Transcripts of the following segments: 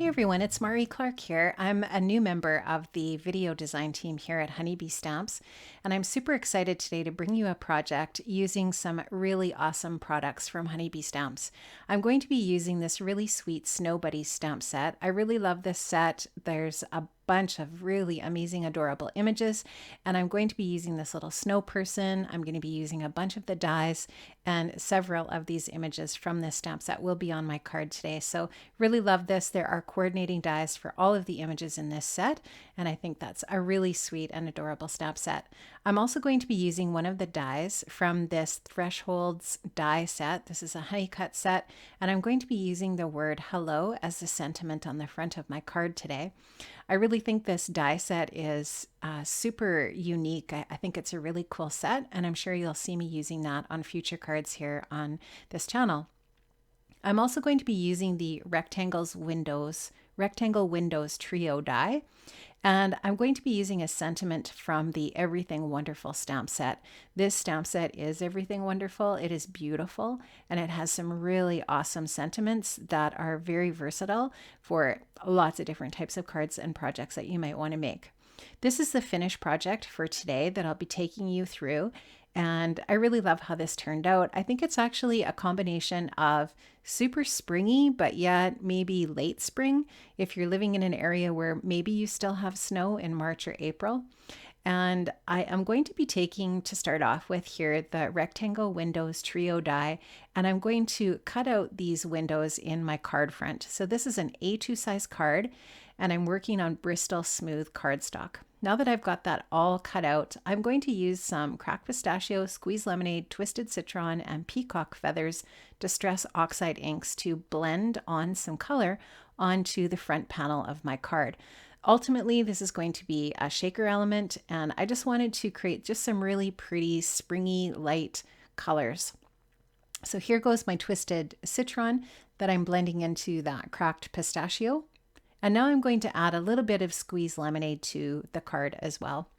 everyone, it's Clarke here. I'm a new member of the video design team here at Honeybee Stamps, and I'm super excited today to bring you a project using some really awesome products from Honeybee Stamps. I'm going to be using this really sweet Snow Buddy stamp set. I really love this set. There's a bunch of really amazing, adorable images, and I'm going to be using this little snow person. I'm going to be using a bunch of the dies, and several of these images from this stamp set will be on my card today. So really love this. There are coordinating dies for all of the images in this set, and I think that's a really sweet and adorable stamp set. I'm also going to be using one of the dies from this Thresholds die set. This is a honey cut set, and I'm going to be using the word hello as the sentiment on the front of my card today. I really think this die set is super unique. I think it's a really cool set, and I'm sure you'll see me using that on future cards here on this channel. I'm also going to be using the Rectangle Windows Trio die, and I'm going to be using a sentiment from the Everything Wonderful stamp set. This stamp set is Everything Wonderful. It is beautiful, and it has some really awesome sentiments that are very versatile for lots of different types of cards and projects that you might want to make. This is the finished project for today that I'll be taking you through, and I really love how this turned out. I think it's actually a combination of super springy, but yet maybe late spring if you're living in an area where maybe you still have snow in March or April. And I am going to be taking, to start off with here, the Rectangle Windows Trio die, and I'm going to cut out these windows in my card front. So this is an A2 size card, and I'm working on Bristol Smooth cardstock. Now that I've got that all cut out, I'm going to use some cracked pistachio, squeezed lemonade, twisted citron, and peacock feathers distress oxide inks to blend on some color onto the front panel of my card. Ultimately, this is going to be a shaker element, and I just wanted to create just some really pretty springy light colors. So here goes my twisted citron that I'm blending into that cracked pistachio. And now I'm going to add a little bit of squeezed lemonade to the card as well.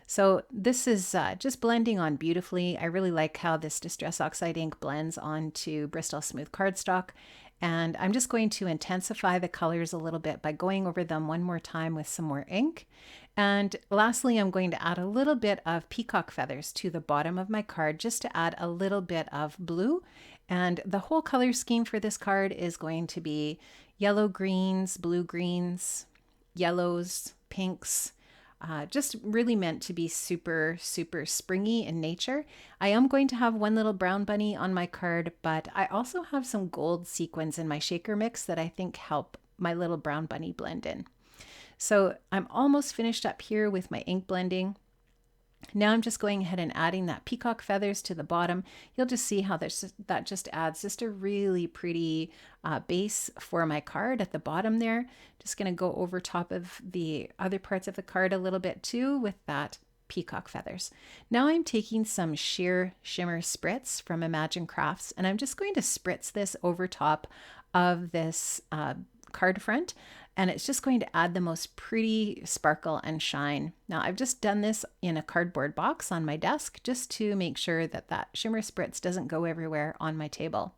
So this is just blending on beautifully. I really like how this Distress Oxide ink blends onto Bristol Smooth cardstock. And I'm just going to intensify the colors a little bit by going over them one more time with some more ink. And lastly, I'm going to add a little bit of peacock feathers to the bottom of my card just to add a little bit of blue. And the whole color scheme for this card is going to be yellow greens, blue greens, yellows, pinks, just really meant to be super, super springy in nature. I am going to have one little brown bunny on my card, but I also have some gold sequins in my shaker mix that I think help my little brown bunny blend in. So I'm almost finished up here with my ink blending. Now I'm just going ahead and adding that peacock feathers to the bottom. You'll just see how that just adds just a really pretty base for my card at the bottom there. Just going to go over top of the other parts of the card a little bit too with that peacock feathers. Now I'm taking some sheer shimmer spritz from Imagine Crafts, and I'm just going to spritz this over top of this card front, and it's just going to add the most pretty sparkle and shine. Now I've just done this in a cardboard box on my desk just to make sure that that shimmer spritz doesn't go everywhere on my table.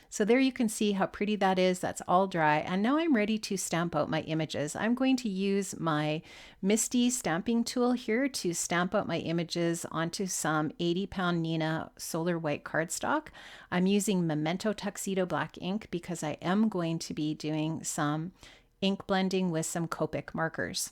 So there you can see how pretty that is. That's all dry. And now I'm ready to stamp out my images. I'm going to use my Misty stamping tool here to stamp out my images onto some 80-pound Neenah Solar White cardstock. I'm using Memento Tuxedo Black ink because I am going to be doing some ink blending with some Copic markers.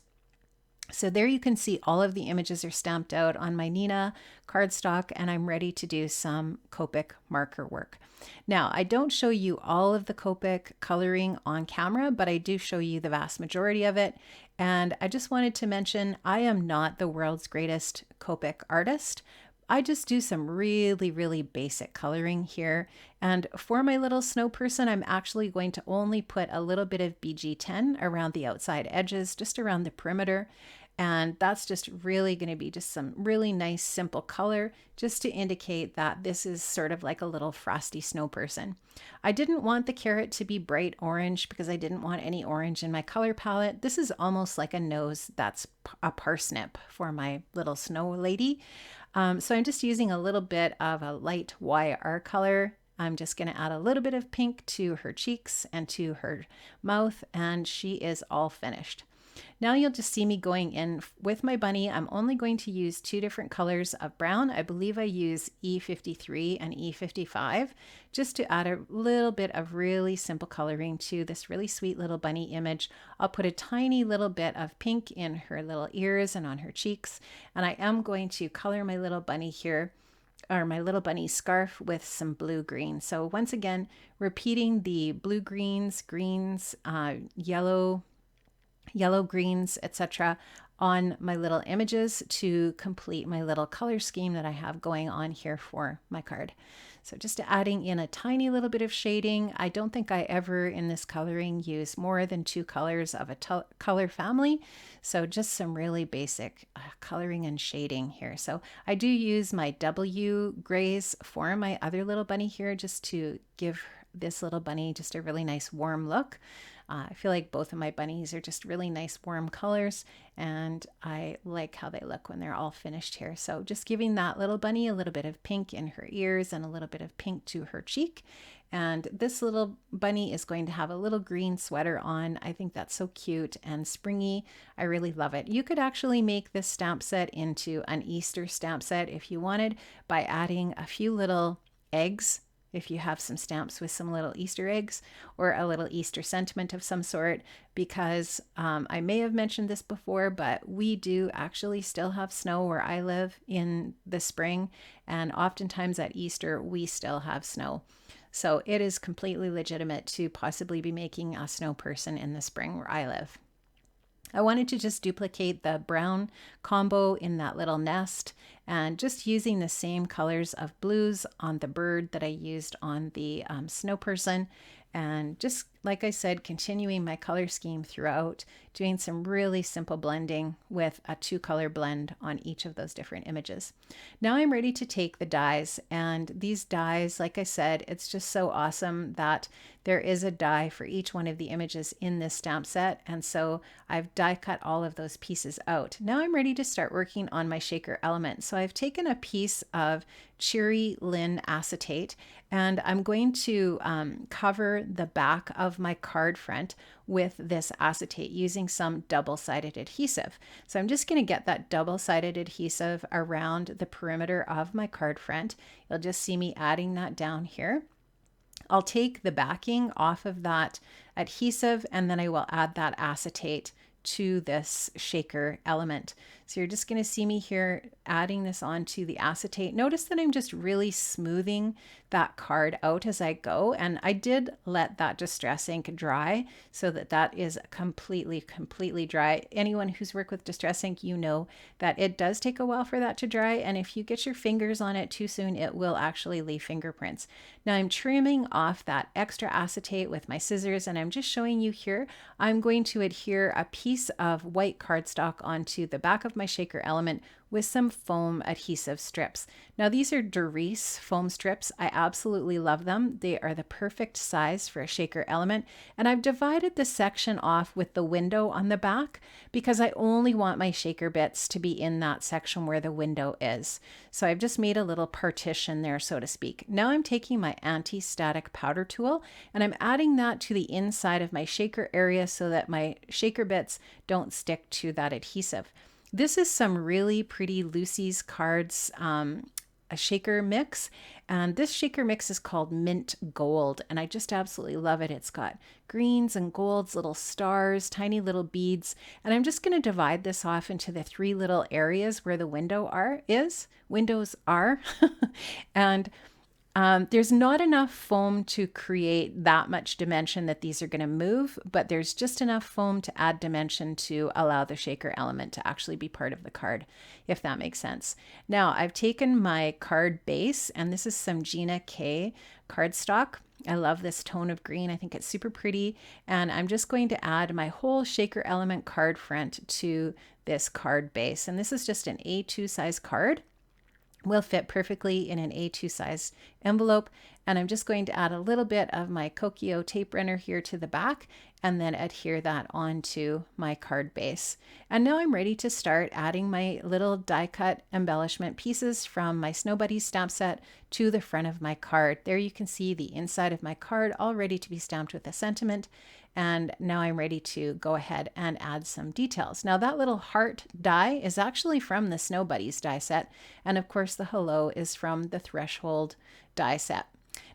So there you can see all of the images are stamped out on my Neenah cardstock, and I'm ready to do some Copic marker work. Now, I don't show you all of the Copic coloring on camera, but I do show you the vast majority of it. And I just wanted to mention, I am not the world's greatest Copic artist. I just do some really, really basic coloring here. And for my little snow person, I'm actually going to only put a little bit of BG10 around the outside edges, just around the perimeter. And that's just really going to be just some really nice, simple color, just to indicate that this is sort of like a little frosty snow person. I didn't want the carrot to be bright orange because I didn't want any orange in my color palette. This is almost like a nose that's a parsnip for my little snow lady. So I'm just using a little bit of a light YR color I'm just going to add a little bit of pink to her cheeks and to her mouth, and she is all finished. Now you'll just see me going in with my bunny. I'm only going to use 2 different colors of brown. I believe I use E53 and E55 just to add a little bit of really simple coloring to this really sweet little bunny image. I'll put a tiny little bit of pink in her little ears and on her cheeks. And I am going to color my little bunny here, or my little bunny scarf, with some blue green. So once again, repeating the blue greens, yellow, greens, etc. on my little images to complete my little color scheme that I have going on here for my card. So just adding in a tiny little bit of shading. I don't think I ever in this coloring use more than 2 colors of a color family. So just some really basic coloring and shading here. So I do use my W grays for my other little bunny here just to give this little bunny just a really nice warm look. I feel like both of my bunnies are just really nice warm colors, and I like how they look when they're all finished here. So just giving that little bunny a little bit of pink in her ears and a little bit of pink to her cheek. And this little bunny is going to have a little green sweater on. I think that's so cute and springy. I really love it. You could actually make this stamp set into an Easter stamp set if you wanted, by adding a few little eggs. If you have some stamps with some little Easter eggs or a little Easter sentiment of some sort, because I may have mentioned this before, but we do actually still have snow where I live in the spring, and oftentimes at Easter we still have snow. So it is completely legitimate to possibly be making a snow person in the spring where I live. I wanted to just duplicate the brown combo in that little nest, and just using the same colors of blues on the bird that I used on the snow person. And just like I said, continuing my color scheme throughout, doing some really simple blending with a 2-color blend on each of those different images. Now I'm ready to take the dies, and these dies, like I said, it's just so awesome that there is a die for each one of the images in this stamp set, and so I've die cut all of those pieces out. Now I'm ready to start working on my shaker element. So I've taken a piece of Cheery Lin acetate, and I'm going to cover the back of my card front with this acetate using some double-sided adhesive. So I'm just going to get that double-sided adhesive around the perimeter of my card front. You'll just see me adding that down here. I'll take the backing off of that adhesive, and then I will add that acetate to this shaker element. So you're just going to see me here adding this onto the acetate. Notice that I'm just really smoothing that card out as I go, and I did let that distress ink dry so that that is completely dry. Anyone who's worked with distress ink, you know that it does take a while for that to dry, and if you get your fingers on it too soon, it will actually leave fingerprints. Now I'm trimming off that extra acetate with my scissors, and I'm just showing you here, I'm going to adhere a piece of white cardstock onto the back of my shaker element with some foam adhesive strips. Now these are Doris foam strips. I absolutely love them. They are the perfect size for a shaker element, and I've divided the section off with the window on the back because I only want my shaker bits to be in that section where the window is. So I've just made a little partition there, so to speak. Now I'm taking my anti-static powder tool and I'm adding that to the inside of my shaker area so that my shaker bits don't stick to that adhesive. This is some really pretty Lucy's Cards a shaker mix, and this shaker mix is called Mint Gold, and I just absolutely love it. It's got greens and golds, little stars, tiny little beads, and I'm just going to divide this off into the 3 little areas where the windows are and there's not enough foam to create that much dimension that these are going to move, but there's just enough foam to add dimension to allow the shaker element to actually be part of the card, if that makes sense. Now I've taken my card base, and this is some Gina K cardstock. I love this tone of green. I think it's super pretty, and I'm just going to add my whole shaker element card front to this card base, and this is just an A2 size card. Will fit perfectly in an A2 size envelope, and I'm just going to add a little bit of my Kokio tape runner here to the back, and then adhere that onto my card base. And now I'm ready to start adding my little die cut embellishment pieces from my Snow Buddy stamp set to the front of my card. There you can see the inside of my card all ready to be stamped with a sentiment. And now I'm ready to go ahead and add some details. Now that little heart die is actually from the Snow Buddies die set. And of course the hello is from the Threshold die set.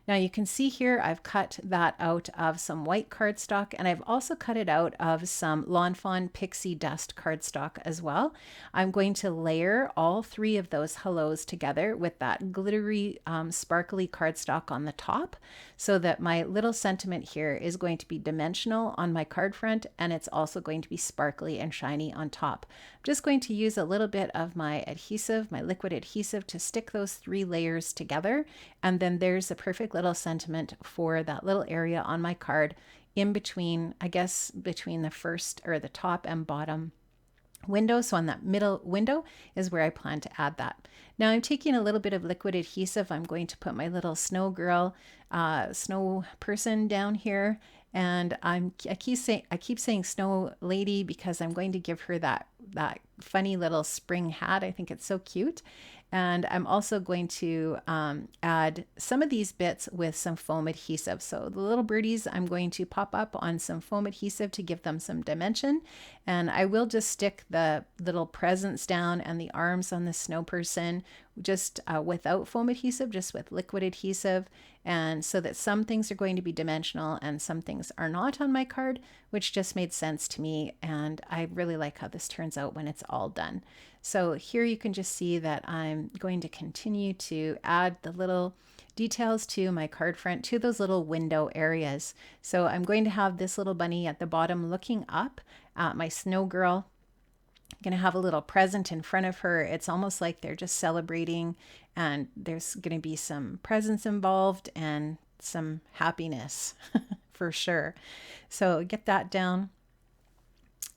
Now you can see here I've cut that out of some white cardstock, and I've also cut it out of some Lawn Fawn Pixie Dust cardstock as well. I'm going to layer all three of those hellos together with that glittery sparkly cardstock on the top, so that my little sentiment here is going to be dimensional on my card front, and it's also going to be sparkly and shiny on top. I'm just going to use a little bit of my adhesive, my liquid adhesive, to stick those three layers together, and then there's a perfect little sentiment for that little area on my card in between, I guess, between the first or the top and bottom window. So on that middle window is where I plan to add that. Now I'm taking a little bit of liquid adhesive. I'm going to put my little snow girl, snow person down here. And I keep saying snow lady because I'm going to give her that funny little spring hat. I think it's so cute. And I'm also going to add some of these bits with some foam adhesive. So the little birdies, I'm going to pop up on some foam adhesive to give them some dimension. And I will just stick the little presents down and the arms on the snow person just without foam adhesive, just with liquid adhesive. And so that some things are going to be dimensional and some things are not on my card, which just made sense to me. And I really like how this turns out when it's all done. So here you can just see that I'm going to continue to add the little details to my card front, to those little window areas. So I'm going to have this little bunny at the bottom looking up at my snow girl. I'm going to have a little present in front of her. It's almost like they're just celebrating, and there's going to be some presents involved and some happiness for sure. So get that down.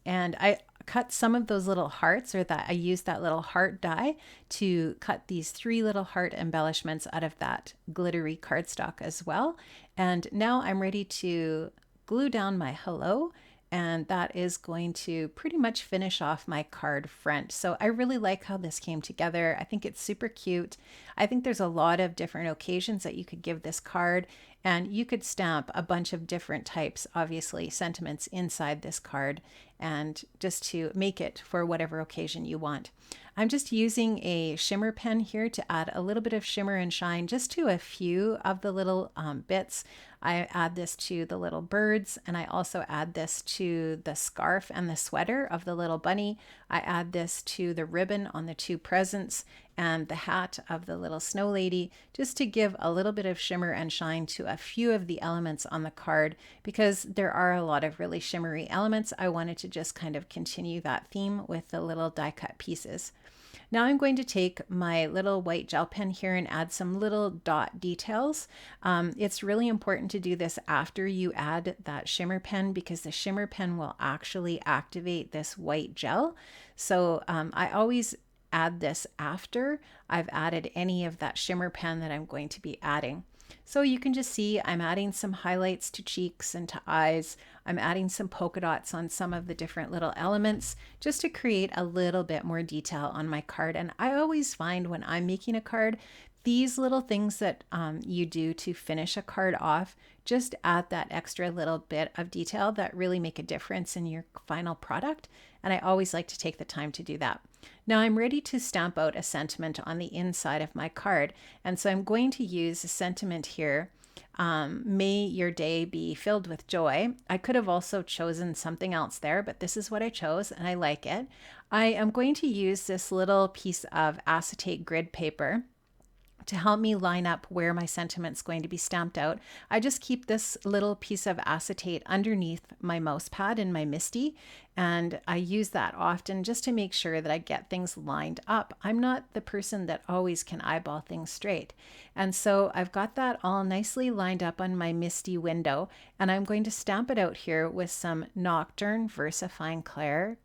And I cut some of those little hearts, or that I used that little heart die to cut these three little heart embellishments out of that glittery cardstock as well. And now I'm ready to glue down my hello, and that is going to pretty much finish off my card front. So I really like how this came together. I think it's super cute. I think there's a lot of different occasions that you could give this card, and you could stamp a bunch of different types, obviously, sentiments inside this card, and just to make it for whatever occasion you want. I'm just using a shimmer pen here to add a little bit of shimmer and shine just to a few of the little bits. I add this to the little birds, and I also add this to the scarf and the sweater of the little bunny. I add this to the ribbon on the two presents and the hat of the little snow lady, just to give a little bit of shimmer and shine to a few of the elements on the card, because there are a lot of really shimmery elements. I wanted to just kind of continue that theme with the little die cut pieces. Now I'm going to take my little white gel pen here and add some little dot details. It's really important to do this after you add that shimmer pen, because the shimmer pen will actually activate this white gel. So I always add this after I've added any of that shimmer pen that I'm going to be adding. So you can just see I'm adding some highlights to cheeks and to eyes. I'm adding some polka dots on some of the different little elements just to create a little bit more detail on my card. And I always find when I'm making a card, these little things that you do to finish a card off just add that extra little bit of detail that really make a difference in your final product. And I always like to take the time to do that. Now I'm ready to stamp out a sentiment on the inside of my card. And so I'm going to use a sentiment here. May your day be filled with joy. I could have also chosen something else there, but this is what I chose and I like it. I am going to use this little piece of acetate grid paper to help me line up where my sentiment's going to be stamped out. I just keep this little piece of acetate underneath my mouse pad in my MISTI, and I use that often just to make sure that I get things lined up. I'm not the person that always can eyeball things straight. And so I've got that all nicely lined up on my MISTI window, and I'm going to stamp it out here with some Nocturne VersaFine Clair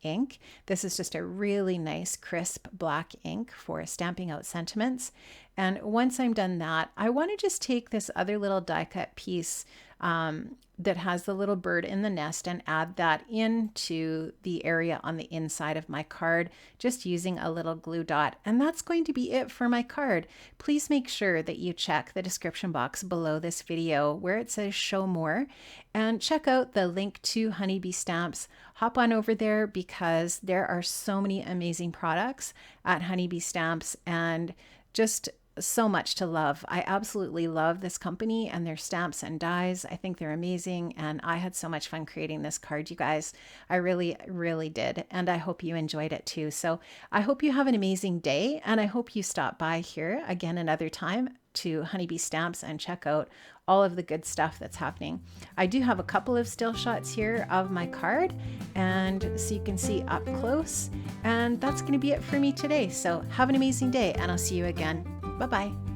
ink. This is just a really nice crisp black ink for stamping out sentiments. And once I'm done that, I want to just take this other little die cut piece that has the little bird in the nest and add that into the area on the inside of my card, just using a little glue dot. And that's going to be it for my card. Please make sure that you check the description box below this video where it says show more, and check out the link to Honeybee Stamps. Hop on over there because there are so many amazing products at Honeybee Stamps and just so much to love. I absolutely love this company and their stamps and dies. I think they're amazing, and I had so much fun creating this card, you guys. I really, really did, and I hope you enjoyed it too. So I hope you have an amazing day, and I hope you stop by here again another time to Honeybee Stamps and check out all of the good stuff that's happening. I do have a couple of still shots here of my card, and so you can see up close, and that's going to be it for me today. So have an amazing day, and I'll see you again. Bye-bye.